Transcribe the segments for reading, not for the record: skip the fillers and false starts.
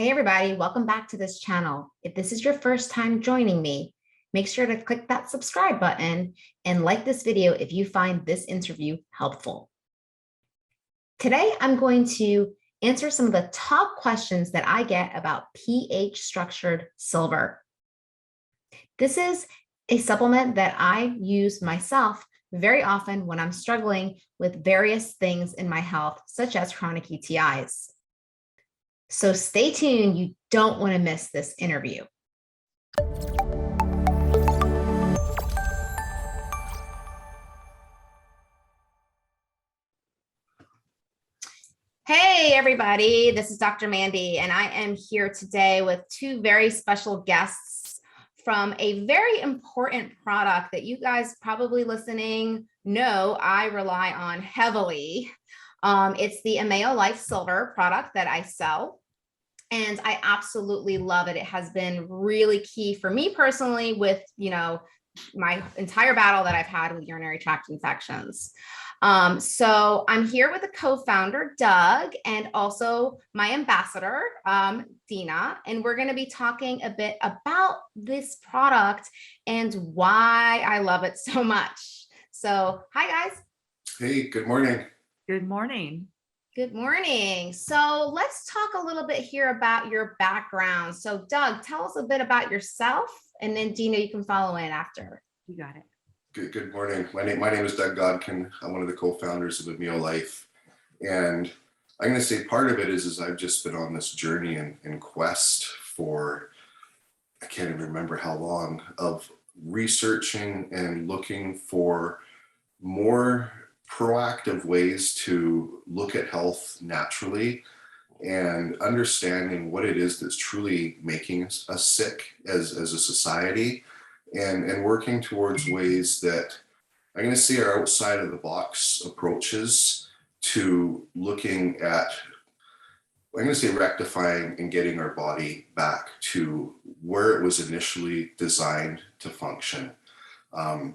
Hey everybody, welcome back to this channel. If this is your first time joining me, make sure to click that subscribe button and like this video if you find this interview helpful. Today, I'm going to answer some of the top questions that I get about pH structured silver. This is a supplement that I use myself very often when I'm struggling with various things in my health, such as chronic UTIs. So stay tuned, you don't want to miss this interview. Hey everybody, this is Dr. Mandy, and I am here today with two very special guests from a very important product that you guys probably listening know I rely on heavily. It's the Ameo Life Silver product that I sell. And I absolutely love it. It has been really key for me personally with, my entire battle that I've had with urinary tract infections. So I'm here with the co-founder, Doug, and also my ambassador, Dina, and we're going to be talking a bit about this product and why I love it so much. So hi, guys. Hey, good morning. Good morning. Good morning. So let's talk a little bit here about your background. So Doug, tell us a bit about yourself, and then Dina, you can follow in after. You got it. Good morning. My name is Doug Godkin. I'm one of the co-founders of Ameo Life. And I'm going to say part of it is I've just been on this journey and quest for, I can't even remember how long, of researching and looking for more proactive ways to look at health naturally and understanding what it is that's truly making us sick as a society, and working towards ways that I'm going to say are outside of the box approaches to looking at, I'm going to say, rectifying and getting our body back to where it was initially designed to function.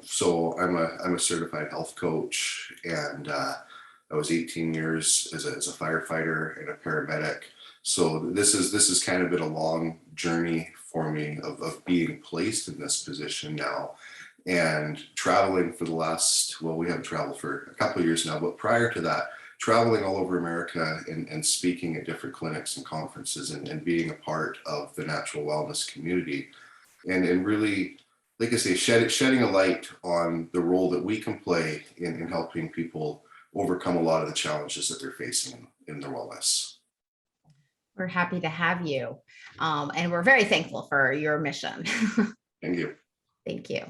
So I'm a certified health coach, and I was 18 years as a firefighter and a paramedic. So this is kind of been a long journey for me of being placed in this position now and traveling for the last, well, we haven't traveled for a couple of years now, but prior to that, traveling all over America and speaking at different clinics and conferences and being a part of the natural wellness community and really, like I say, shedding a light on the role that we can play in helping people overcome a lot of the challenges that they're facing in their wellness. We're happy to have you. And we're very thankful for your mission. Thank you. Thank you.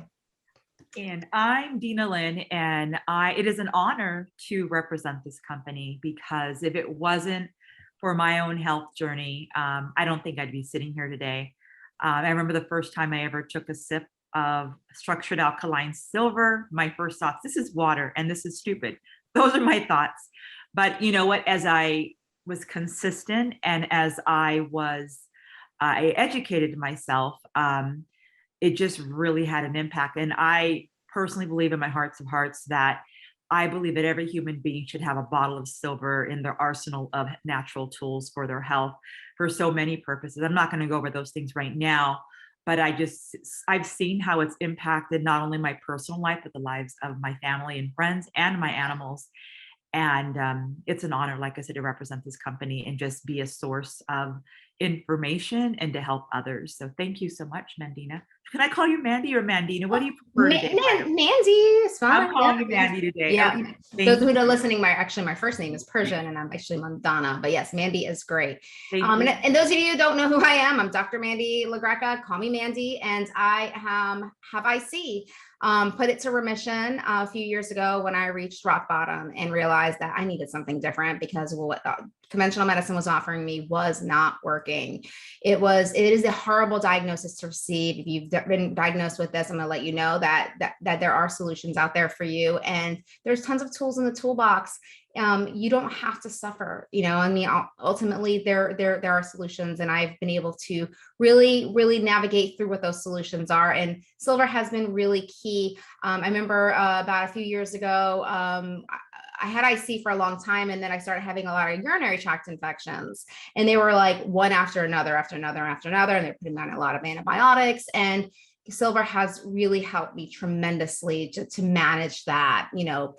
And I'm Dina Lynn, and it is an honor to represent this company, because if it wasn't for my own health journey, I don't think I'd be sitting here today. I remember the first time I ever took a sip of structured alkaline silver. My first thoughts, this is water and this is stupid. Those are my thoughts. But you know what, as I was consistent and as I educated myself, it just really had an impact. And I personally believe in my hearts of hearts that I believe that every human being should have a bottle of silver in their arsenal of natural tools for their health for so many purposes. I'm not going to go over those things right now, but I've seen how it's impacted not only my personal life, but the lives of my family and friends and my animals. And it's an honor, like I said, to represent this company and just be a source of information and to help others. So thank you so much, Mandina. Can I call you Mandy or Mandina? What do you prefer today? Mandy is fine. I'm calling you Mandy today. Yeah. Okay. Those who are listening, my first name is Persian, and I'm actually Mandana. But yes, Mandy is great. And those of you who don't know who I am, I'm Dr. Mandy LaGreca. Call me Mandy, and I have IC. Put it to remission a few years ago when I reached rock bottom and realized that I needed something different because what conventional medicine was offering me was not working. It is a horrible diagnosis to receive. If you've been diagnosed with this, I'm going to let you know that there are solutions out there for you, and there's tons of tools in the toolbox. You don't have to suffer, I mean, ultimately there are solutions, and I've been able to really navigate through what those solutions are. And silver has been really key. I remember about a few years ago, I had IC for a long time, and then I started having a lot of urinary tract infections, and they were like one after another, after another, after another, and they're putting me on a lot of antibiotics. And silver has really helped me tremendously to manage that,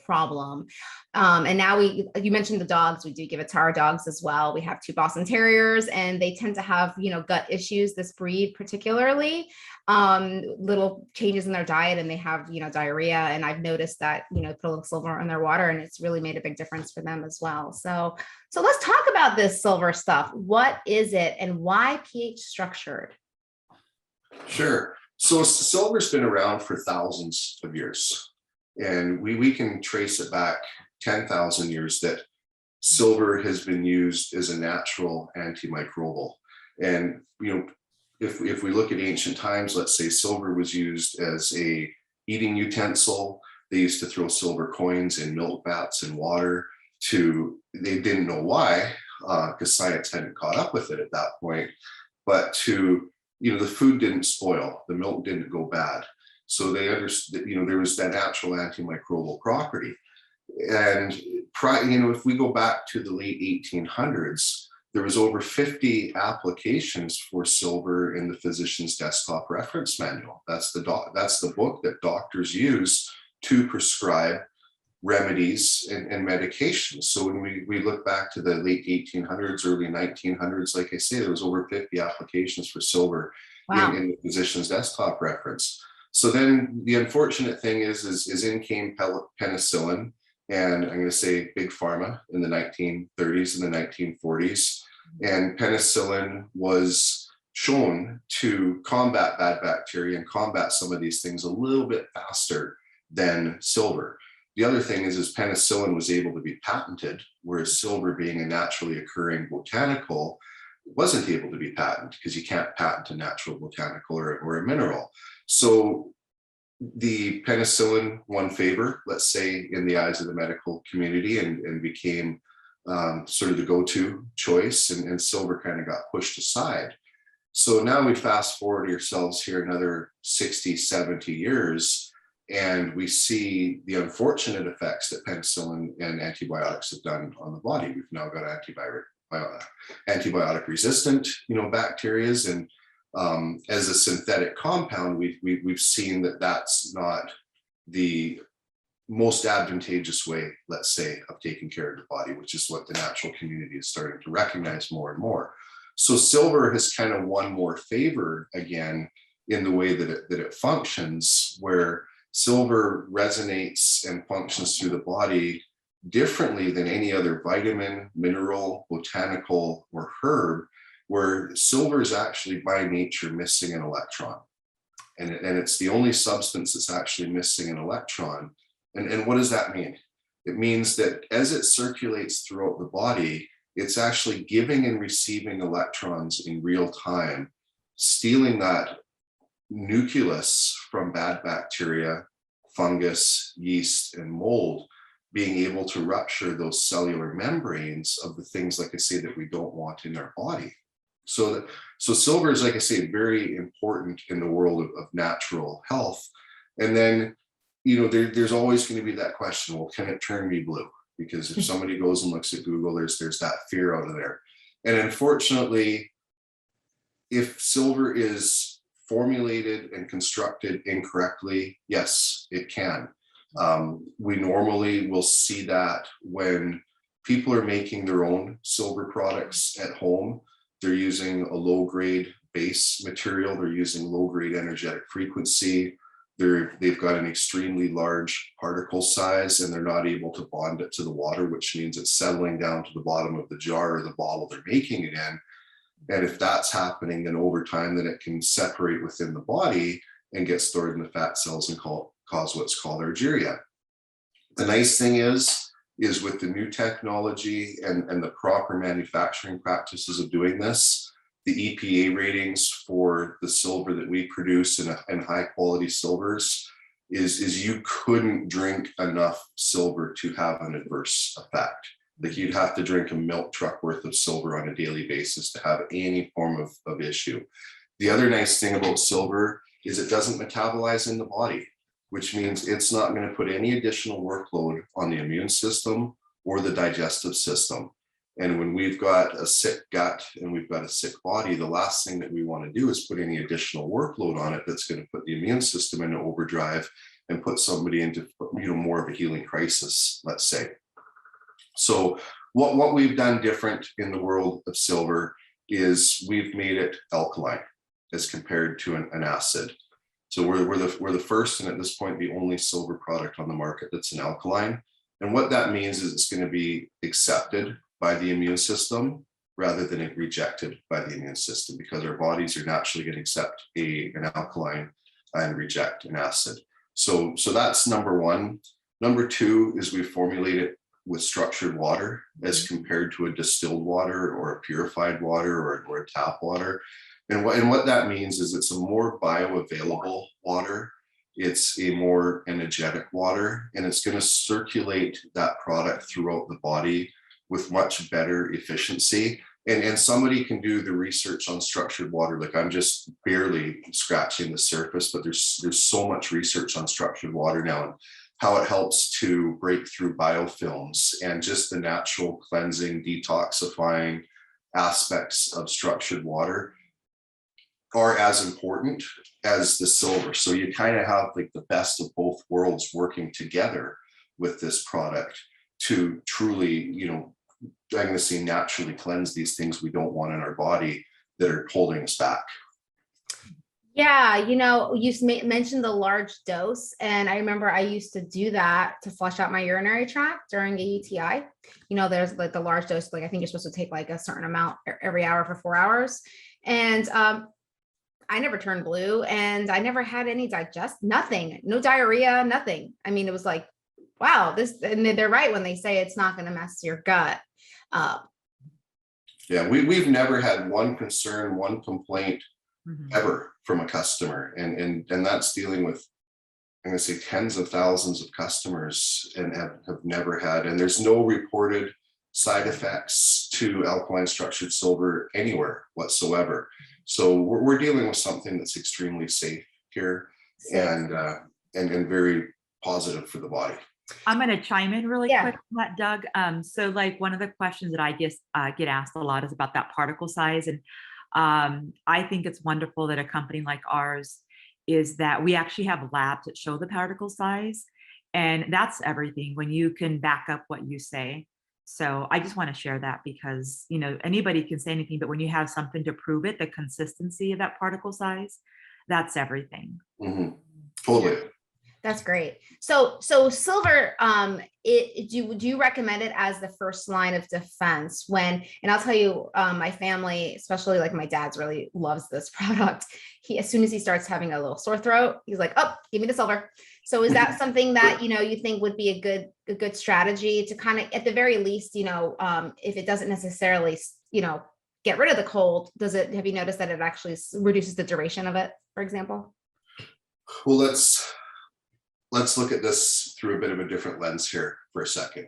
problem. And now you mentioned the dogs, we do give it to our dogs as well. We have 2 Boston Terriers, and they tend to have, gut issues, this breed particularly, little changes in their diet, and they have, diarrhea. And I've noticed that, put a little silver in their water, and it's really made a big difference for them as well. So let's talk about this silver stuff. What is it, and why pH structured? Sure. So silver's been around for thousands of years, and we can trace it back 10,000 years that silver has been used as a natural antimicrobial. And, if we look at ancient times, let's say silver was used as a eating utensil. They used to throw silver coins in milk vats and water they didn't know why, because science hadn't caught up with it at that point, but the food didn't spoil, the milk didn't go bad. So they understood, there was that natural antimicrobial property. And, if we go back to the late 1800s, there was over 50 applications for silver in the physician's desktop reference manual. That's the book that doctors use to prescribe remedies and medications. So when we look back to the late 1800s, early 1900s, like I say, there was over 50 applications for silver. Wow. in the physician's desktop reference. So then the unfortunate thing is in came penicillin, and I'm going to say big pharma in the 1930s and the 1940s. And penicillin was shown to combat bad bacteria and combat some of these things a little bit faster than silver. The other thing is penicillin was able to be patented, whereas silver, being a naturally occurring botanical, wasn't able to be patented, because you can't patent a natural botanical or a mineral. So the penicillin won favor, let's say, in the eyes of the medical community, and became sort of the go-to choice, and silver kind of got pushed aside. So now we fast forward ourselves here another 60, 70 years, and we see the unfortunate effects that penicillin and antibiotics have done on the body. We've now got antibiotic resistant, bacteria, and as a synthetic compound, we've seen that that's not the most advantageous way, let's say, of taking care of the body, which is what the natural community is starting to recognize more and more. So silver has kind of won more favor again in the way that it functions, where silver resonates and functions through the body differently than any other vitamin, mineral, botanical, or herb, where silver is actually by nature missing an electron. And it's the only substance that's actually missing an electron. And what does that mean? It means that as it circulates throughout the body, it's actually giving and receiving electrons in real time, stealing that nucleus from bad bacteria, fungus, yeast, and mold, being able to rupture those cellular membranes of the things, like I say, that we don't want in our body. So silver is, like I say, very important in the world of natural health. And then, there's always going to be that question, well, can it turn me blue? Because if somebody goes and looks at Google, there's that fear out of there. And unfortunately, if silver is formulated and constructed incorrectly, yes, it can. We normally will see that when people are making their own silver products at home. They're using a low-grade base material. They're using low-grade energetic frequency. They've got an extremely large particle size, and they're not able to bond it to the water, which means it's settling down to the bottom of the jar or the bottle they're making it in. And if that's happening, then over time, then it can separate within the body and get stored in the fat cells and cause what's called argyria. The nice thing is with the new technology and the proper manufacturing practices of doing this, the EPA ratings for the silver that we produce and high quality silvers is you couldn't drink enough silver to have an adverse effect. Like, you'd have to drink a milk truck worth of silver on a daily basis to have any form of issue. The other nice thing about silver is it doesn't metabolize in the body. which means it's not going to put any additional workload on the immune system or the digestive system. And when we've got a sick gut and we've got a sick body, the last thing that we want to do is put any additional workload on it that's going to put the immune system into overdrive and put somebody into, more of a healing crisis, let's say. So what we've done different in the world of silver is we've made it alkaline as compared to an acid. So we're the first, and at this point, the only silver product on the market that's an alkaline. And what that means is it's going to be accepted by the immune system rather than rejected by the immune system, because our bodies are naturally going to accept an alkaline and reject an acid. So that's number one. Number two is we formulate it with structured water as compared to a distilled water or a purified water or a tap water. And what that means is it's a more bioavailable water. It's a more energetic water, and it's going to circulate that product throughout the body with much better efficiency. And somebody can do the research on structured water. Like, I'm just barely scratching the surface, but there's so much research on structured water now and how it helps to break through biofilms, and just the natural cleansing, detoxifying aspects of structured water are as important as the silver. So you kind of have like the best of both worlds working together with this product to truly, I'm going to say, naturally cleanse these things we don't want in our body that are holding us back. Yeah, you mentioned the large dose, and I remember I used to do that to flush out my urinary tract during a UTI. There's like the large dose, like I think you're supposed to take like a certain amount every hour for 4 hours. And I never turned blue, and I never had any nothing, no diarrhea, nothing. I mean, it was like, wow, and they're right when they say it's not going to mess your gut up. Yeah, we've never had one concern, one complaint ever from a customer. And that's dealing with, I'm going to say, tens of thousands of customers, and have never had, and there's no reported side effects to alkaline structured silver anywhere whatsoever. So we're dealing with something that's extremely safe here, and very positive for the body. I'm going to chime in really quick on that, Doug. So like one of the questions that I get asked a lot is about that particle size. And I think it's wonderful that a company like ours is that we actually have labs that show the particle size. And that's everything when you can back up what you say. So I just want to share that because, anybody can say anything, but when you have something to prove it, the consistency of that particle size, that's everything. Mm-hmm. Totally. That's great. So silver, do you recommend it as the first line of defense and I'll tell you, my family, especially like my dad's, really loves this product. As soon as he starts having a little sore throat, he's like, oh, give me the silver. So is that something that, you think would be a good strategy to kind of, at the very least, if it doesn't necessarily, get rid of the cold, have you noticed that it actually reduces the duration of it, for example? Well, let's look at this through a bit of a different lens here for a second.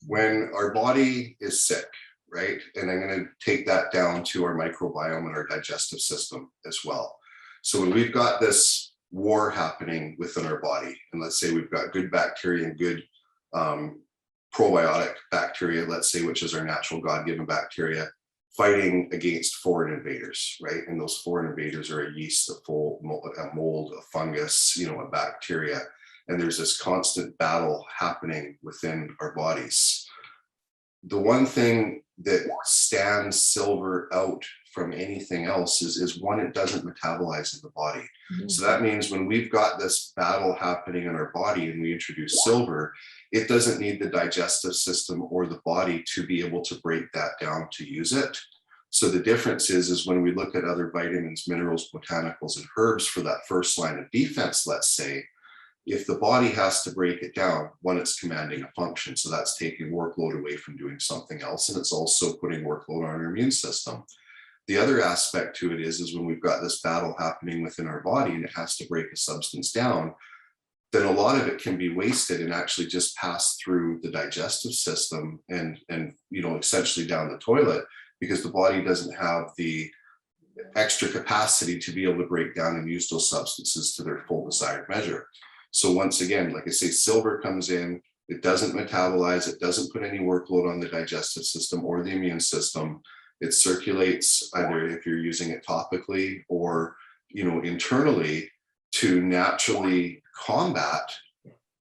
When our body is sick, right? And I'm going to take that down to our microbiome and our digestive system as well. So when we've got this war happening within our body, and let's say we've got good bacteria and good probiotic bacteria, let's say, which is our natural God-given bacteria, fighting against foreign invaders, right? And those foreign invaders are a yeast, a mold, a fungus, a bacteria. And there's this constant battle happening within our bodies. The one thing that stands silver out from anything else is one, it doesn't metabolize in the body. Mm-hmm. So that means when we've got this battle happening in our body and we introduce silver, it doesn't need the digestive system or the body to be able to break that down to use it. So the difference is when we look at other vitamins, minerals, botanicals, and herbs for that first line of defense, let's say, if the body has to break it down, one, it's commanding a function. So that's taking workload away from doing something else. And it's also putting workload on our immune system. The other aspect to it is when we've got this battle happening within our body and it has to break a substance down, then a lot of it can be wasted and actually just pass through the digestive system and essentially down the toilet, because the body doesn't have the extra capacity to be able to break down and use those substances to their full desired measure. So once again, like I say, silver comes in, it doesn't metabolize, it doesn't put any workload on the digestive system or the immune system. It circulates either if you're using it topically or, internally to naturally combat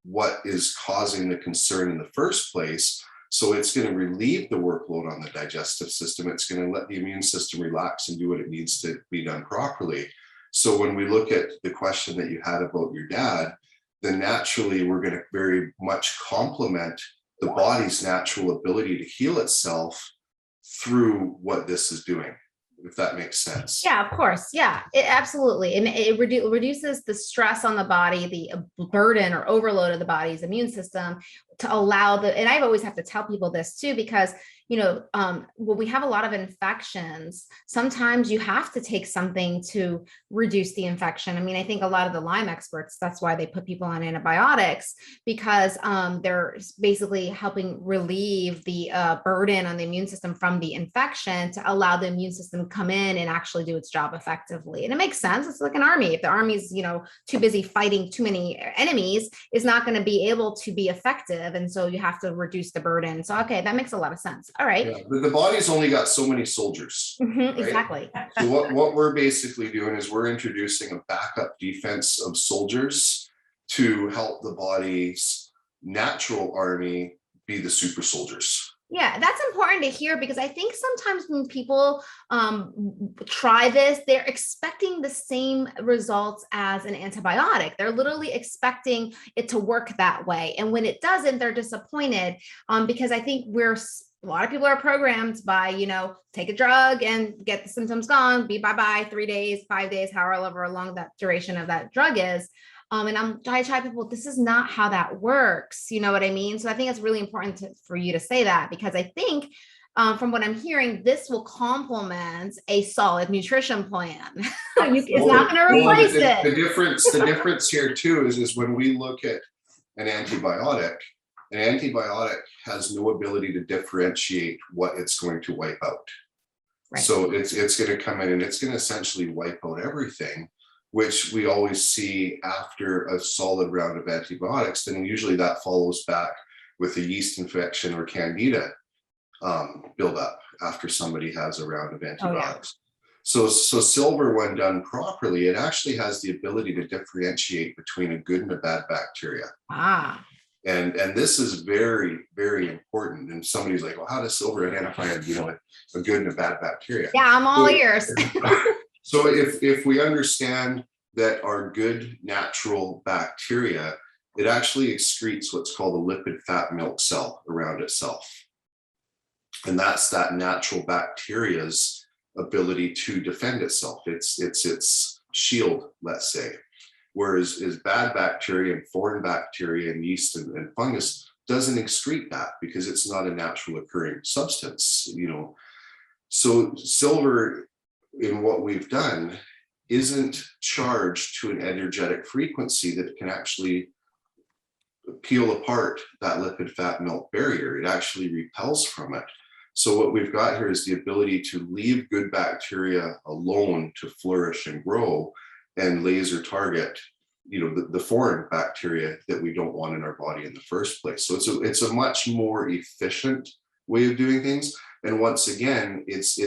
what is causing the concern in the first place. So it's going to relieve the workload on the digestive system. It's going to let the immune system relax and do what it needs to be done properly. So when we look at the question that you had about your dad, then naturally we're going to very much complement the body's natural ability to heal itself through what this is doing, if that makes sense. Yeah, of course. Yeah, absolutely. And it reduces the stress on the body, the burden or overload of the body's immune system to allow and I always have to tell people this too, because, when we have a lot of infections, sometimes you have to take something to reduce the infection. I mean, I think a lot of the Lyme experts, that's why they put people on antibiotics, because they're basically helping relieve the burden on the immune system from the infection to allow the immune system to come in and actually do its job effectively. And it makes sense. It's like an army. If the army's, too busy fighting too many enemies, it's not going to be able to be effective. And so you have to reduce the burden. So, okay, that makes a lot of sense. All right. Yeah, the body's only got so many soldiers. Right? Exactly. So what we're basically doing is we're introducing a backup defense of soldiers to help the body's natural army be the super soldiers. Yeah, that's important to hear, because I think sometimes when people try this, they're expecting the same results as an antibiotic. They're literally expecting it to work that way. And when it doesn't, they're disappointed, because I think a lot of people are programmed by, take a drug and get the symptoms gone, be bye-bye, 3 days, 5 days, however long that duration of that drug is. And I try people, this is not how that works. You know what I mean? So I think it's really important for you to say that, because I think from what I'm hearing, this will complement a solid nutrition plan. It's not going to replace it. The difference here too is when we look at an antibiotic has no ability to differentiate what it's going to wipe out. Right. So it's going to come in and it's going to essentially wipe out everything, which we always see after a solid round of antibiotics. Then usually that follows back with a yeast infection or candida buildup after somebody has a round of antibiotics. Oh, yeah. So silver, when done properly, it actually has the ability to differentiate between a good and a bad bacteria. And this is very, very important. And somebody's like, well, how does silver identify a good and a bad bacteria? Yeah, I'm all ears. So if we understand that our good natural bacteria, it actually excretes what's called a lipid fat milk cell around itself. And that's that natural bacteria's ability to defend itself. It's its shield, let's say. Whereas bad bacteria and foreign bacteria and yeast and fungus doesn't excrete that, because it's not a natural occurring substance, So silver, in what we've done, isn't charged to an energetic frequency that can actually peel apart that lipid fat milk barrier. It actually repels from it. So what we've got here is the ability to leave good bacteria alone to flourish and grow, and laser target, the foreign bacteria that we don't want in our body in the first place. So it's a much more efficient way of doing things. And once again, it's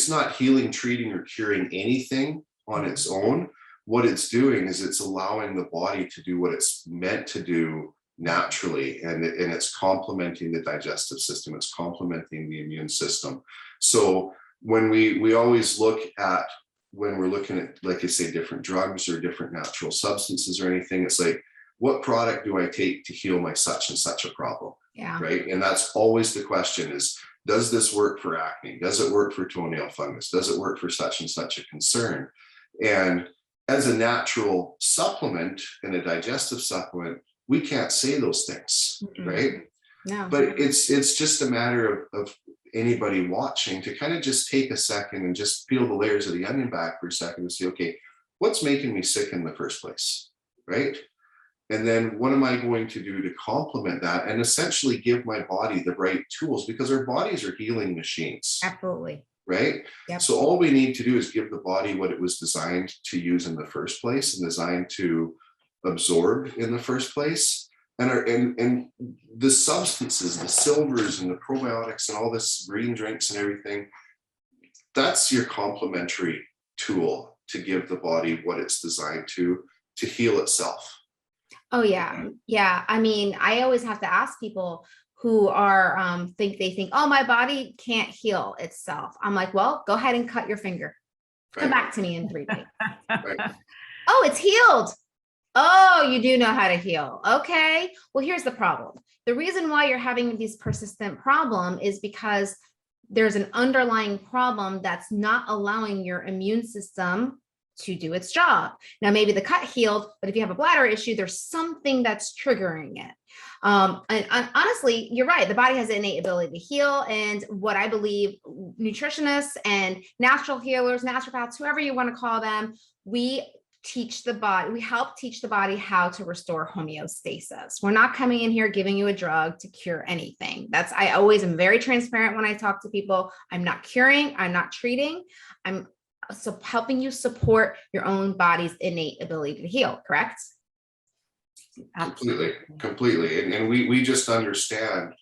not healing, treating, or curing anything on its own. What it's doing is it's allowing the body to do what it's meant to do naturally, and it's complementing the digestive system, it's complementing the immune system. So when we always look at, when we're looking at, like I say, different drugs or different natural substances or anything, it's like, what product do I take to heal my such and such a problem? Yeah. Right. And that's always the question is, does this work for acne? Does it work for toenail fungus? Does it work for such and such a concern? And as a natural supplement and a digestive supplement, we can't say those things, right? No. But it's just a matter of anybody watching to kind of just take a second and just peel the layers of the onion back for a second and say, okay, what's making me sick in the first place, right? And then what am I going to do to complement that and essentially give my body the right tools, because our bodies are healing machines. Absolutely. Right? Yep. So all we need to do is give the body what it was designed to use in the first place, and designed to absorbed in the first place. And the substances, the silvers and the probiotics and all this green drinks and everything, that's your complementary tool to give the body what it's designed to heal itself. Oh yeah. Yeah. I mean, I always have to ask people who are think, oh, my body can't heal itself. I'm like, well, go ahead and cut your finger. Come back to me in 3 days. Right. Oh, it's healed. Oh, you do know how to heal. Okay. Well, here's the problem. The reason why you're having this persistent problem is because there's an underlying problem that's not allowing your immune system to do its job. Now, maybe the cut healed, but if you have a bladder issue, there's something that's triggering it. And honestly, you're right. The body has an innate ability to heal. And what I believe nutritionists and natural healers, naturopaths, whoever you want to call them, we help teach the body how to restore homeostasis. We're not coming in here giving you a drug to cure anything. I always am very transparent when I talk to people. I'm not curing, I'm not treating. I'm helping you support your own body's innate ability to heal, correct? Completely. And we just understand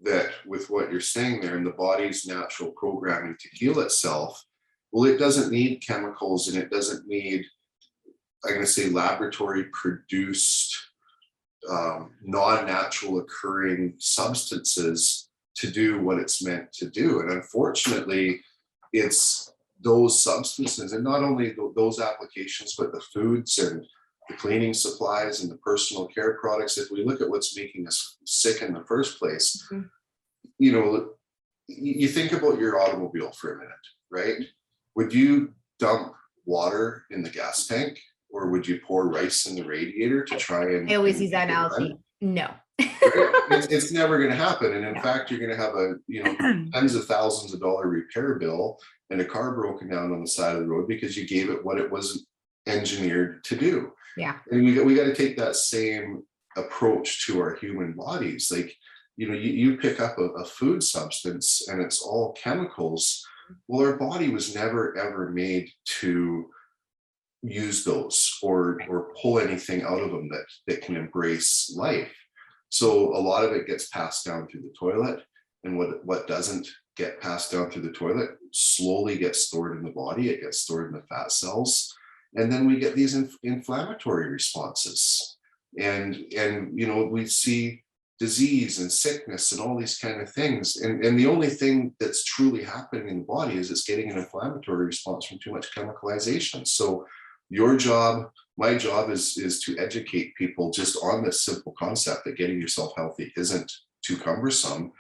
that with what you're saying there, in the body's natural programming to heal itself, well, it doesn't need chemicals and it doesn't need, I'm going to say, laboratory produced, non-natural occurring substances to do what it's meant to do. And unfortunately, it's those substances, and not only those applications, but the foods and the cleaning supplies and the personal care products. If we look at what's making us sick in the first place, you know, you think about your automobile for a minute, right? Would you dump water in the gas tank, or would you pour rice in the radiator to try and— I always use that analogy. No. It's never going to happen. And in fact, you're going to have a, tens of thousands of dollar repair bill and a car broken down on the side of the road because you gave it what it wasn't engineered to do. Yeah. And we got to take that same approach to our human bodies. Like, you pick up a food substance and it's all chemicals. Well, our body was never, ever made to use those or pull anything out of them that can embrace life. So a lot of it gets passed down through the toilet, and what doesn't get passed down through the toilet slowly gets stored in the body. It gets stored in the fat cells, and then we get these inflammatory responses, and we see disease and sickness and all these kind of things. And the only thing that's truly happening in the body is it's getting an inflammatory response from too much chemicalization. So your job, my job is to educate people just on this simple concept that getting yourself healthy isn't too cumbersome,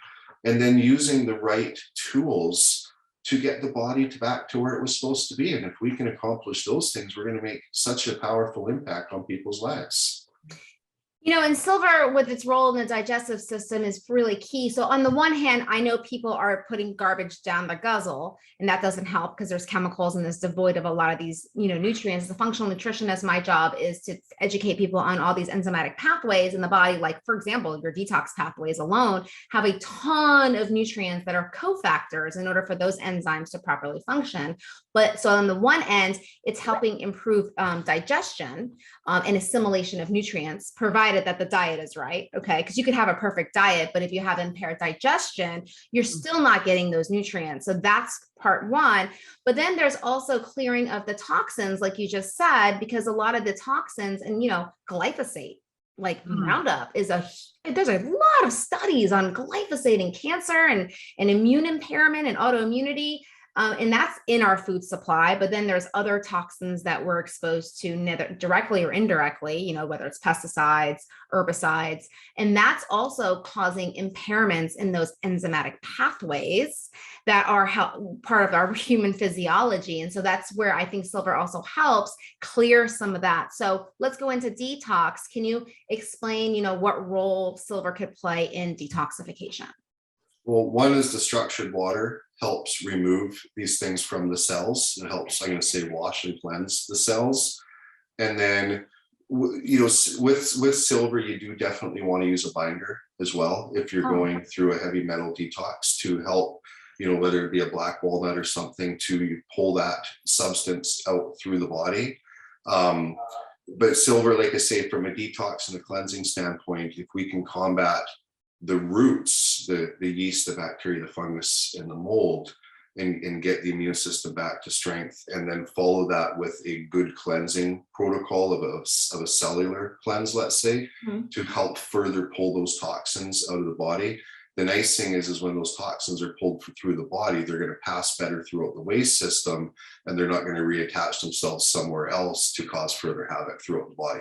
and then using the right tools to get the body back to where it was supposed to be. And if we can accomplish those things, we're going to make such a powerful impact on people's lives. And silver, with its role in the digestive system, is really key. So on the one hand, I know people are putting garbage down the guzzle, and that doesn't help because there's chemicals and it's devoid of a lot of these, nutrients. As a functional nutritionist, my job is to educate people on all these enzymatic pathways in the body. Like, for example, your detox pathways alone have a ton of nutrients that are cofactors in order for those enzymes to properly function. But so on the one end, it's helping improve digestion and assimilation of nutrients, provided that the diet is right. Okay. Because you could have a perfect diet, but if you have impaired digestion, you're still not getting those nutrients. So that's part one. But then there's also clearing of the toxins, like you just said, because a lot of the toxins and, glyphosate, like Roundup, there's a lot of studies on glyphosate and cancer and immune impairment and autoimmunity. And that's in our food supply. But then there's other toxins that we're exposed to, neither directly or indirectly, whether it's pesticides, herbicides, and that's also causing impairments in those enzymatic pathways that are part of our human physiology. And so that's where I think silver also helps clear some of that. So let's go into detox. Can you explain, what role silver could play in detoxification? Well, one is the structured water helps remove these things from the cells. It helps, I'm going to say, wash and cleanse the cells. And then, with silver, you do definitely want to use a binder as well if you're going through a heavy metal detox to help, whether it be a black walnut or something, to pull that substance out through the body. But silver, like I say, from a detox and a cleansing standpoint, if we can combat the roots, the yeast, the bacteria, the fungus, and the mold, and get the immune system back to strength, and then follow that with a good cleansing protocol of a cellular cleanse, let's say, to help further pull those toxins out of the body. The nice thing is when those toxins are pulled through the body, they're going to pass better throughout the waste system, and they're not going to reattach themselves somewhere else to cause further havoc throughout the body.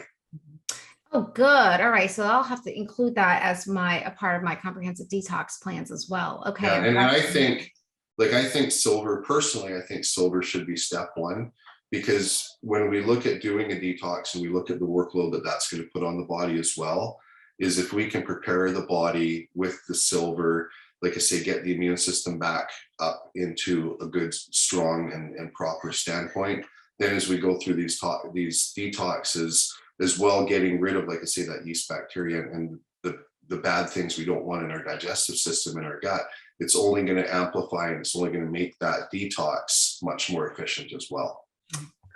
Oh, good. All right. So I'll have to include that as a part of my comprehensive detox plans as well. Okay. Yeah, and I think silver, personally, I think silver should be step one, because when we look at doing a detox and we look at the workload that's going to put on the body as well, is if we can prepare the body with the silver, like I say, get the immune system back up into a good, strong, and proper standpoint, then as we go through these detoxes as well, getting rid of, like I say, that yeast, bacteria, and the bad things we don't want in our digestive system, in our gut, it's only going to amplify, and it's only going to make that detox much more efficient as well.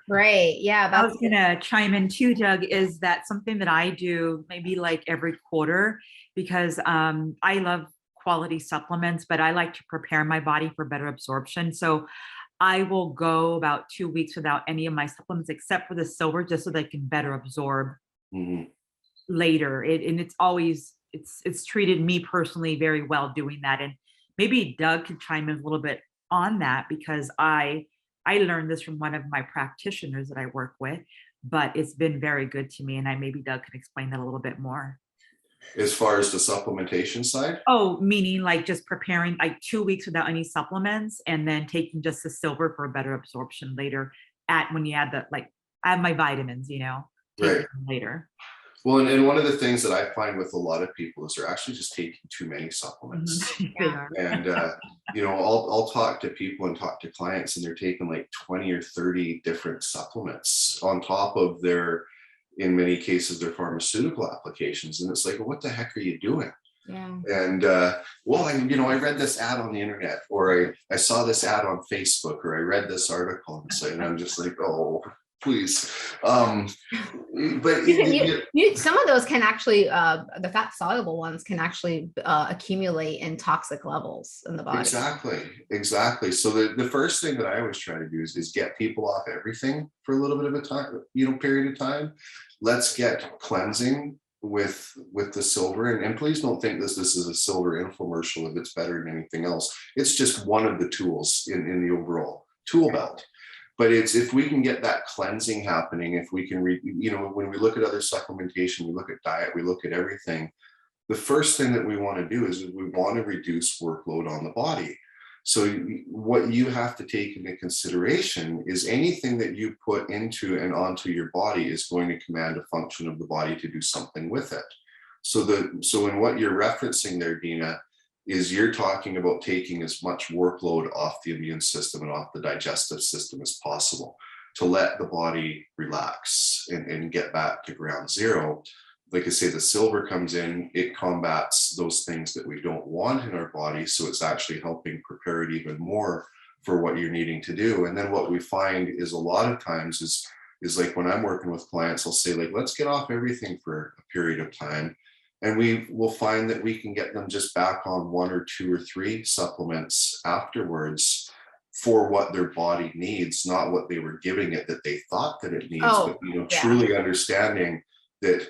Great. Yeah. I was going to chime in too, Doug, is that something that I do maybe like every quarter, because I love quality supplements, but I like to prepare my body for better absorption. So I will go about 2 weeks without any of my supplements except for the silver, just so they can better absorb later. It's treated me personally very well doing that. And maybe Doug could chime in a little bit on that, because I learned this from one of my practitioners that I work with, but it's been very good to me. And maybe Doug can explain that a little bit more. As far as the supplementation side? Oh, meaning like just preparing like 2 weeks without any supplements, and then taking just the silver for a better absorption later when you add I have my vitamins, take them later. Well, and one of the things that I find with a lot of people is they're actually just taking too many supplements. And, I'll talk to people and talk to clients, and they're taking like 20 or 30 different supplements on top of in many cases, their pharmaceutical applications. And it's like, well, what the heck are you doing? Yeah. And, I read this ad on the internet, or I saw this ad on Facebook, or I read this article, and I'm just like, oh, please. But some of those can actually, the fat soluble ones can actually accumulate in toxic levels in the body. Exactly. So the first thing that I always try to do is get people off everything for a little bit of a time, period of time. Let's get cleansing with the silver, and please don't think this is a silver infomercial if it's better than anything else. It's just one of the tools in the overall tool belt. But it's, if we can get that cleansing happening, if we can when we look at other supplementation, we look at diet, we look at everything, the first thing that we want to do is we want to reduce workload on the body. So what you have to take into consideration is anything that you put into and onto your body is going to command a function of the body to do something with it. So in what you're referencing there, Dina, is you're talking about taking as much workload off the immune system and off the digestive system as possible to let the body relax and get back to ground zero. Like I say, the silver comes in, it combats those things that we don't want in our body. So it's actually helping prepare it even more for what you're needing to do. And then what we find is a lot of times is like when I'm working with clients, I'll say, like, let's get off everything for a period of time. And we will find that we can get them just back on 1 or 2 or 3 supplements afterwards for what their body needs, not what they were giving it that they thought that it needs, but truly understanding that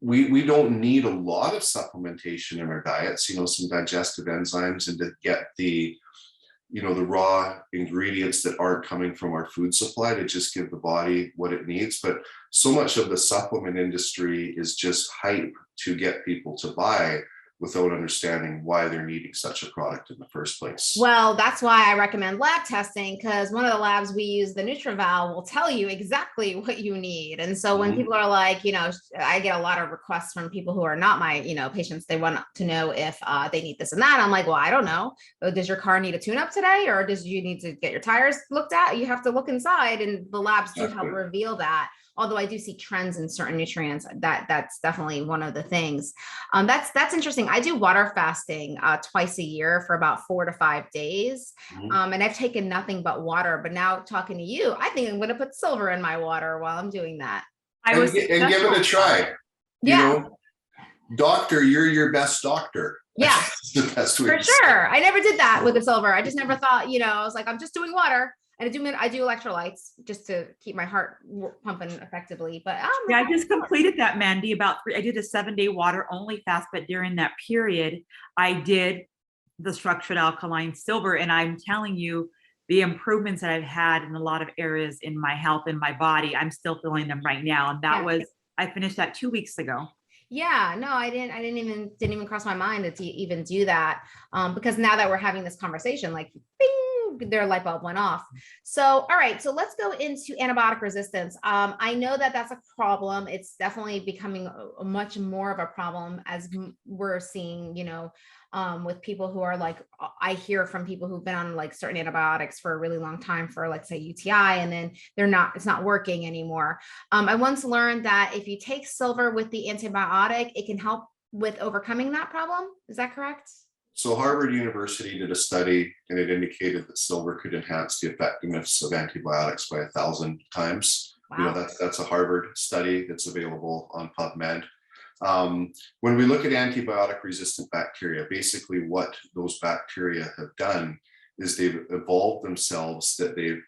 we don't need a lot of supplementation in our diets, some digestive enzymes, and to get the raw ingredients that aren't coming from our food supply to just give the body what it needs. But so much of the supplement industry is just hype to get people to buy without understanding why they're needing such a product in the first place. Well, that's why I recommend lab testing, because one of the labs we use, the NutriVal, will tell you exactly what you need. And so when people are like, I get a lot of requests from people who are not my, patients. They want to know if they need this and that. I'm like, well, I don't know. Does your car need a tune-up today? Or you need to get your tires looked at? You have to look inside, and the labs do help reveal that. Although I do see trends in certain nutrients, that's definitely one of the things. That's interesting. I do water fasting twice a year for about 4 to 5 days. And I've taken nothing but water, but now talking to you, I think I'm going to put silver in my water while I'm doing that. I was and give it a try. You Yeah. know, doctor, you're your best doctor. Yeah, That's the best way for to say it. sure. I never did that with the silver. I just never thought, I was like, I'm just doing water. And I do electrolytes just to keep my heart pumping effectively. But Yeah, I just completed that, Mandy. I did a 7-day water only fast, but during that period, I did the structured alkaline silver. And I'm telling you, the improvements that I've had in a lot of areas in my health and my body, I'm still feeling them right now. And I finished that 2 weeks ago. Yeah, no, I didn't even cross my mind to even do that. Because now that we're having this conversation, like bing, their light bulb went off. So, all right, so let's go into antibiotic resistance. I know that that's a problem. It's definitely becoming a much more of a problem as we're seeing, with people who are like, I hear from people who've been on like certain antibiotics for a really long time for, like, say, UTI, and then it's not working anymore. I once learned that if you take silver with the antibiotic, it can help with overcoming that problem. Is that correct? So Harvard University did a study, and it indicated that silver could enhance the effectiveness of antibiotics by 1,000 times. Wow. That's a Harvard study that's available on PubMed. When we look at antibiotic resistant bacteria, basically what those bacteria have done is they've evolved themselves, that they've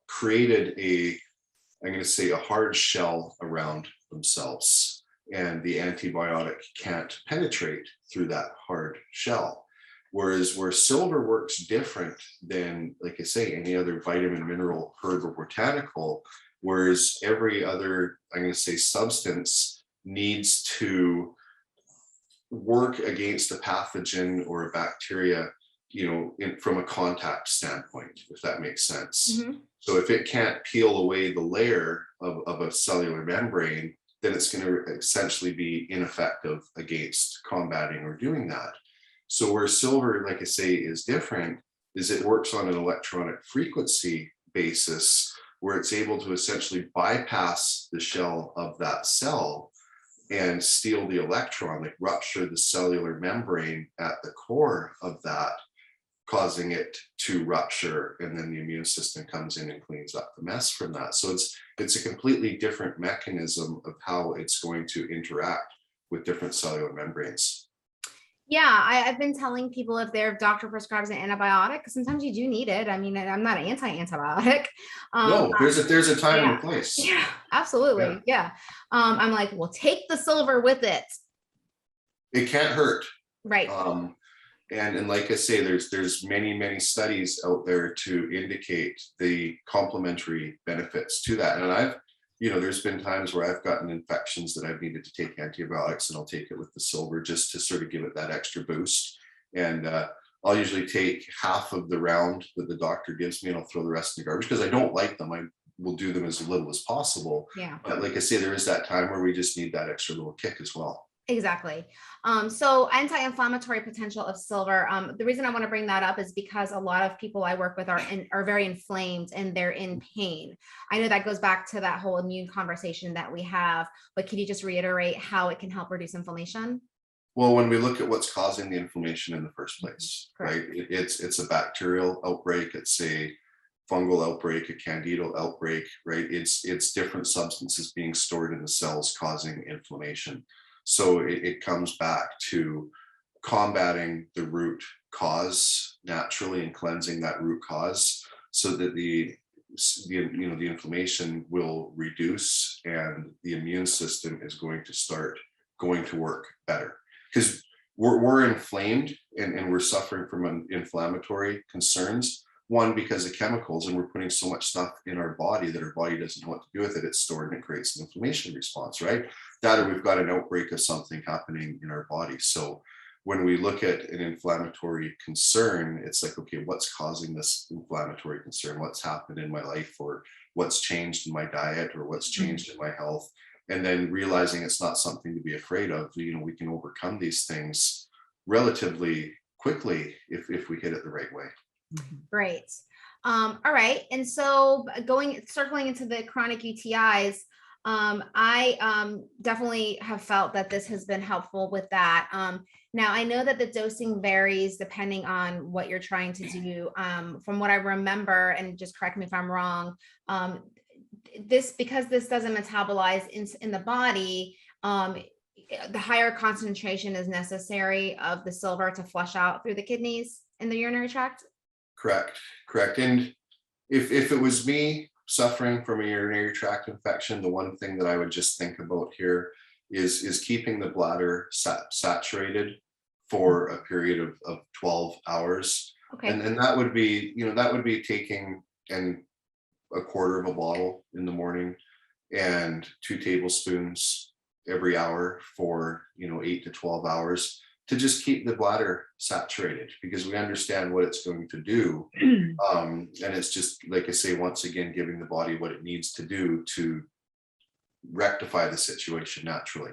created I'm going to say, a hard shell around themselves, and the antibiotic can't penetrate through that hard shell. Whereas where silver works different than, like I say, any other vitamin, mineral, herb, or botanical, whereas every other, I'm going to say, substance needs to work against a pathogen or a bacteria, from a contact standpoint, if that makes sense. Mm-hmm. So if it can't peel away the layer of a cellular membrane, then it's going to essentially be ineffective against combating or doing that. So where silver, like I say, is different is it works on an electronic frequency basis, where it's able to essentially bypass the shell of that cell and steal the electron, like rupture the cellular membrane at the core of that, causing it to rupture, and then the immune system comes in and cleans up the mess from that. So it's a completely different mechanism of how it's going to interact with different cellular membranes. Yeah, I've been telling people, if their doctor prescribes an antibiotic, sometimes you do need it. I mean, I'm not anti-antibiotic. No, there's a time and a place. Yeah, absolutely. Yeah. I'm like, well, take the silver with it. It can't hurt. Right. And like I say, there's many studies out there to indicate the complementary benefits to that. And there's been times where I've gotten infections that I've needed to take antibiotics, and I'll take it with the silver just to sort of give it that extra boost. And I'll usually take half of the round that the doctor gives me, and I'll throw the rest in the garbage because I don't like them. I will do them as little as possible. Yeah. But like I say, there is that time where we just need that extra little kick as well. Exactly. So anti-inflammatory potential of silver. The reason I want to bring that up is because a lot of people I work with are very inflamed and they're in pain. I know that goes back to that whole immune conversation that we have, but can you just reiterate how it can help reduce inflammation? Well, when we look at what's causing the inflammation in the first place, Correct. right? It's a bacterial outbreak, it's a fungal outbreak, a candidal outbreak, right? It's different substances being stored in the cells causing inflammation. So it comes back to combating the root cause naturally and cleansing that root cause, so that the inflammation will reduce and the immune system is going to start going to work better. Because we're inflamed and we're suffering from inflammatory concerns. One, because of chemicals, and we're putting so much stuff in our body that our body doesn't know what to do with it. It's stored and it creates an inflammation response, right? That, or we've got an outbreak of something happening in our body. So when we look at an inflammatory concern, it's like, okay, what's causing this inflammatory concern? What's happened in my life, or what's changed in my diet, or what's changed in my health? And then realizing it's not something to be afraid of. We can overcome these things relatively quickly if we hit it the right way. Great. All right. And so circling into the chronic UTIs, I definitely have felt that this has been helpful with that. Now, I know that the dosing varies depending on what you're trying to do. From what I remember, and just correct me if I'm wrong, because this doesn't metabolize in the body, the higher concentration is necessary of the silver to flush out through the kidneys in the urinary tract. Correct. And if it was me suffering from a urinary tract infection, the one thing that I would just think about here is keeping the bladder saturated for a period of 12 hours. Okay. And that would be, that would be taking a quarter of a bottle in the morning and 2 tablespoons every hour for 8 to 12 hours to just keep the bladder saturated, because we understand what it's going to do. And it's just, like I say, once again, giving the body what it needs to do to rectify the situation naturally.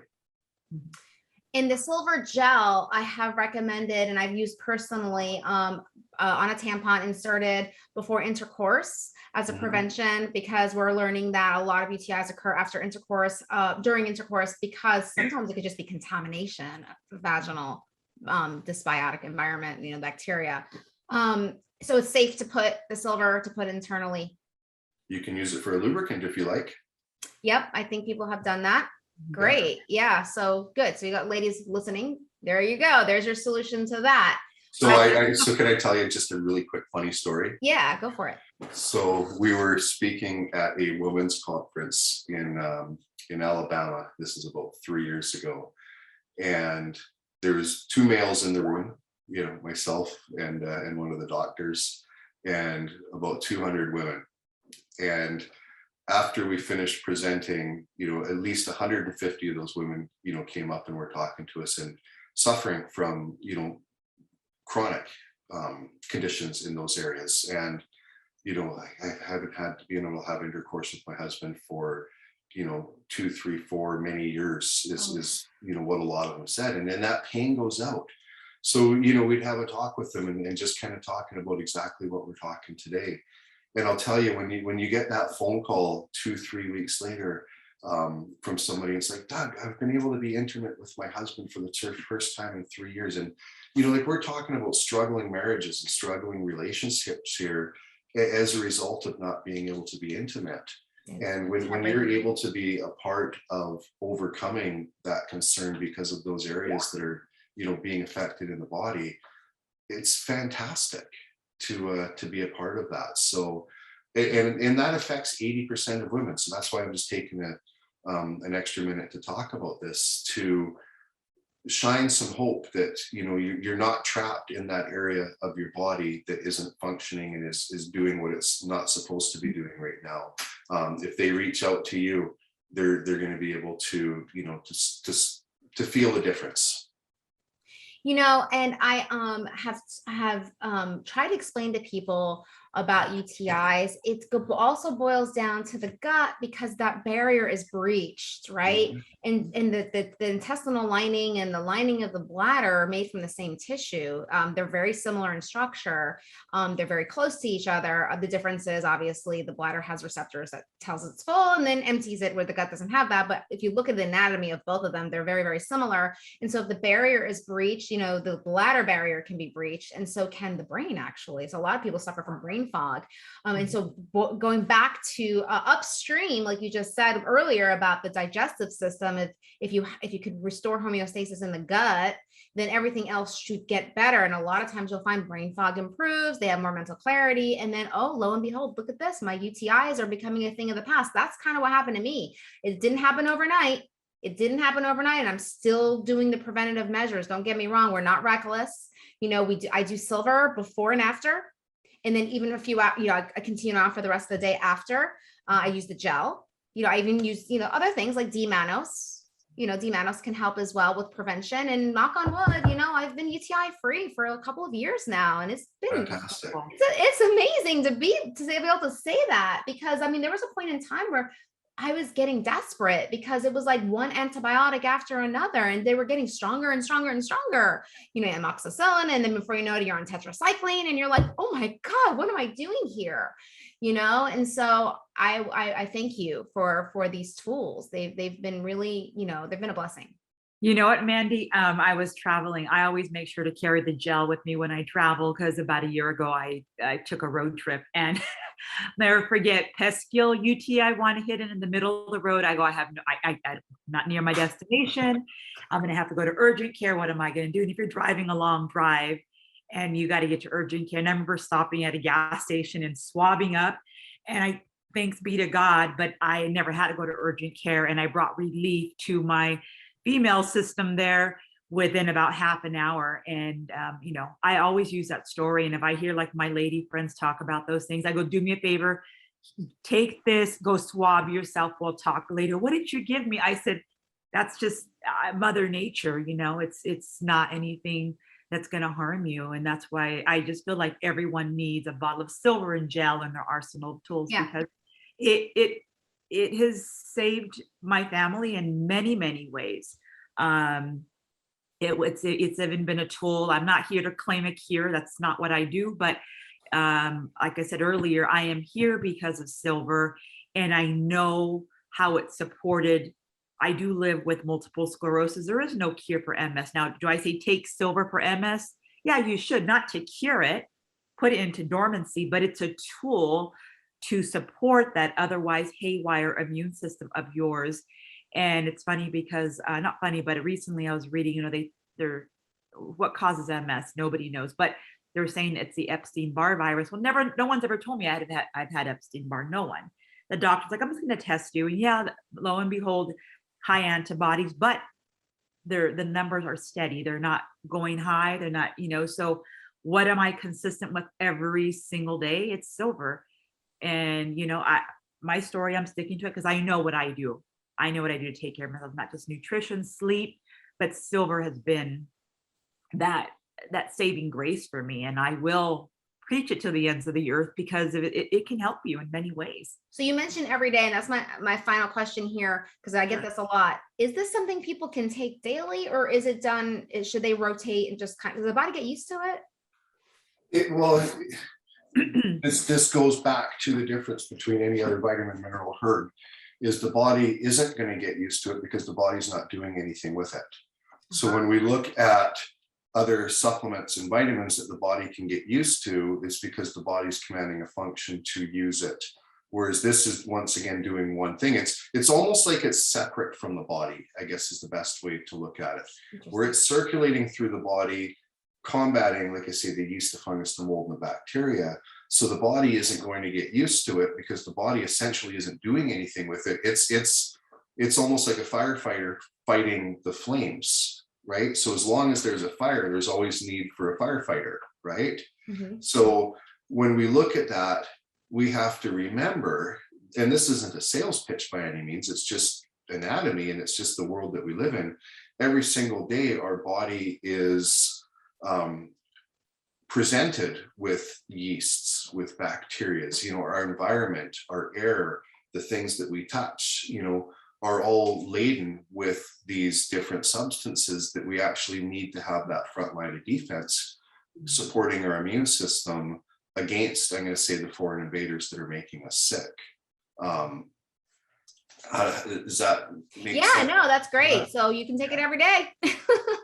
In the silver gel, I have recommended, and I've used personally, on a tampon inserted before intercourse as a prevention, because we're learning that a lot of UTIs occur after intercourse, during intercourse, because sometimes it could just be contamination of the vaginal dysbiotic environment, bacteria. So it's safe to put the silver internally. You can use it for a lubricant if you like. Yep, I think people have done that. Great. Yeah. So good. So you got ladies listening. There you go. There's your solution to that. So so can I tell you just a really quick funny story? Yeah, go for it. So we were speaking at a women's conference in Alabama. This is about 3 years ago, and there was 2 males in the room, myself and one of the doctors, and about 200 women. And after we finished presenting, at least 150 of those women, came up and were talking to us and suffering from, chronic conditions in those areas. And, I haven't had to be able to have intercourse with my husband for, 2, 3, 4, many years is what a lot of them said. And then that pain goes out. So, we'd have a talk with them and just kind of talking about exactly what we're talking today. And I'll tell you, when you get that phone call 2, 3 weeks later from somebody, it's like, Doug, I've been able to be intimate with my husband for the first time in 3 years. And, like, we're talking about struggling marriages and struggling relationships here as a result of not being able to be intimate. And when you're able to be a part of overcoming that concern because of those areas that are, being affected in the body, it's fantastic to be a part of that. So, and that affects 80% of women. So that's why I'm just taking an extra minute to talk about this, to shine some hope that, you're not trapped in that area of your body that isn't functioning and is doing what it's not supposed to be doing right now. If they reach out to you, they're going to be able to, to feel the difference. And I have tried to explain to people about UTIs. It also boils down to the gut, because that barrier is breached, right? And the intestinal lining and the lining of the bladder are made from the same tissue. They're very similar in structure. They're very close to each other. The difference is, obviously, the bladder has receptors that tells it's full and then empties it, where the gut doesn't have that. But if you look at the anatomy of both of them, they're very, very similar. And so if the barrier is breached, the bladder barrier can be breached, and so can the brain, actually. So a lot of people suffer from brain fog. And so going back to upstream, like you just said earlier about the digestive system, if you could restore homeostasis in the gut, then everything else should get better. And a lot of times you'll find brain fog improves, they have more mental clarity, and then, oh, lo and behold, look at this, my UTIs are becoming a thing of the past. That's kind of what happened to me. It didn't happen overnight. And I'm still doing the preventative measures. Don't get me wrong. We're not reckless. I do silver before and after. And then even a few, I continue on for the rest of the day after. I use the gel. I even use, other things like D-mannose. D-mannose can help as well with prevention. And knock on wood, I've been UTI free for a couple of years now, and it's been fantastic. It's amazing to be able to say that, because there was a point in time where I was getting desperate, because it was like one antibiotic after another, and they were getting stronger and stronger and stronger. Amoxicillin, and then before you know it, you're on tetracycline, and you're like, oh my God, what am I doing here? And so I thank you for these tools. They've been really, they've been a blessing. You know what, Mandy? I was traveling. I always make sure to carry the gel with me when I travel because about a year ago, I took a road trip and never forget Pesquil, UT. I want to hit it in the middle of the road. I go, I have no, I'm not near my destination. I'm going to have to go to urgent care. What am I going to do? And if you're driving a long drive and you got to get to urgent care, and I remember stopping at a gas station and swabbing up, and thanks be to God, but I never had to go to urgent care, and I brought relief to my female system there within about half an hour. And, I always use that story. And if I hear like my lady friends talk about those things, I go, do me a favor, take this, go swab yourself. We'll talk later. What did you give me? I said, that's just Mother Nature. It's not anything that's going to harm you. And that's why I just feel like everyone needs a bottle of silver and gel in their arsenal of tools, because it has saved my family in many, many ways. It's even been a tool. I'm not here to claim a cure. That's not what I do. But like I said earlier, I am here because of silver, and I know how it supported. I do live with multiple sclerosis. There is no cure for MS. Now, do I say take silver for MS? Yeah, you should, not to cure it, put it into dormancy, but it's a tool to support that otherwise haywire immune system of yours. And it's funny because, not funny, but recently I was reading, they're what causes MS? Nobody knows, but they're saying it's the Epstein-Barr virus. Well, no one's ever told me I've had Epstein-Barr, no one. The doctor's like, I'm just going to test you. And yeah, lo and behold, high antibodies, but the numbers are steady. They're not going high. They're not, so what am I consistent with every single day? It's silver. And, my story, I'm sticking to it because I know what I do. I know what I do to take care of myself, not just nutrition, sleep, but silver has been that saving grace for me. And I will preach it to the ends of the earth because it can help you in many ways. So you mentioned every day, and that's my final question here, because I get this a lot. Is this something people can take daily, or is it done? Should they rotate and just does the body get used to it? This goes back to the difference between any other vitamin, mineral, herb, is the body isn't going to get used to it because the body's not doing anything with it. So when we look at other supplements and vitamins that the body can get used to, it's because the body's commanding a function to use it. Whereas this is once again doing one thing. It's almost like it's separate from the body, I guess is the best way to look at it. Where it's circulating through the body, combating, like I say, the yeast, the fungus, the mold, and the bacteria. So the body isn't going to get used to it because the body essentially isn't doing anything with it. It's almost like a firefighter fighting the flames, right? So as long as there's a fire, there's always need for a firefighter, right? Mm-hmm. So when we look at that, we have to remember, and this isn't a sales pitch by any means, it's just anatomy, and it's just the world that we live in. Every single day, our body is presented with yeasts, with bacteria, our environment, our air, the things that we touch, are all laden with these different substances that we actually need to have that front line of defense supporting our immune system against, I'm going to say, the foreign invaders that are making us sick. Does that make sense? No, that's great. So you can take it every day.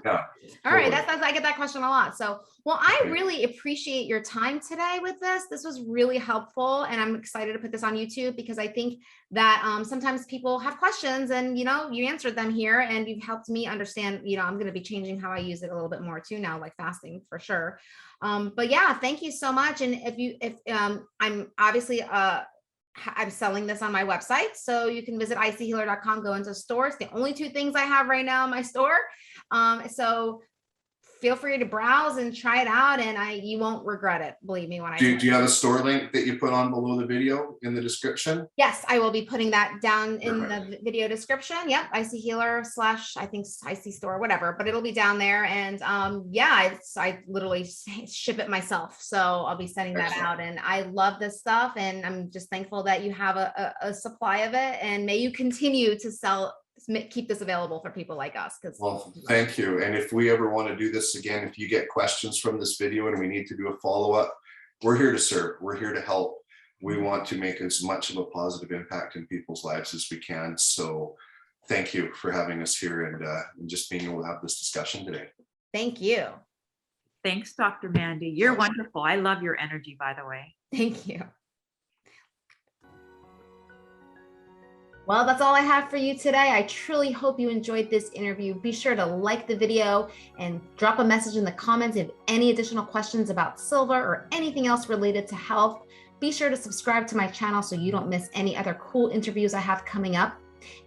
Yeah. All right. That's I get that question a lot. So, well, I really appreciate your time today with this. This was really helpful. And I'm excited to put this on YouTube because I think that sometimes people have questions and, you answered them here and you've helped me understand, I'm going to be changing how I use it a little bit more too now, like fasting for sure. But yeah, thank you so much. And if I'm obviously, I'm selling this on my website. So you can visit ichealer.com, go into stores. The only two things I have right now in my store. So feel free to browse and try it out, and you won't regret it. Believe me when I do. Do you have a store link that you put on below the video in the description? Yes, I will be putting that down in the video description. Yep, IC Healer / I think IC Store, whatever, but it'll be down there. And I literally ship it myself, so I'll be sending that out. And I love this stuff, and I'm just thankful that you have a supply of it, and may you continue to keep this available for people like us. Well, thank you. And if we ever want to do this again, if you get questions from this video and we need to do a follow-up, we're here to serve. We're here to help. We want to make as much of a positive impact in people's lives as we can. So thank you for having us here and just being able to have this discussion today. Thank you. Thanks, Dr. Mandy. You're wonderful. I love your energy, by the way. Thank you. Well, that's all I have for you today. I truly hope you enjoyed this interview. Be sure to like the video and drop a message in the comments if any additional questions about silver or anything else related to health. Be sure to subscribe to my channel so you don't miss any other cool interviews I have coming up.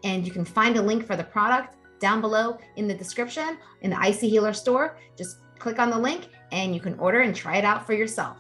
And you can find a link for the product down below in the description in the IC Healer store. Just click on the link and you can order and try it out for yourself.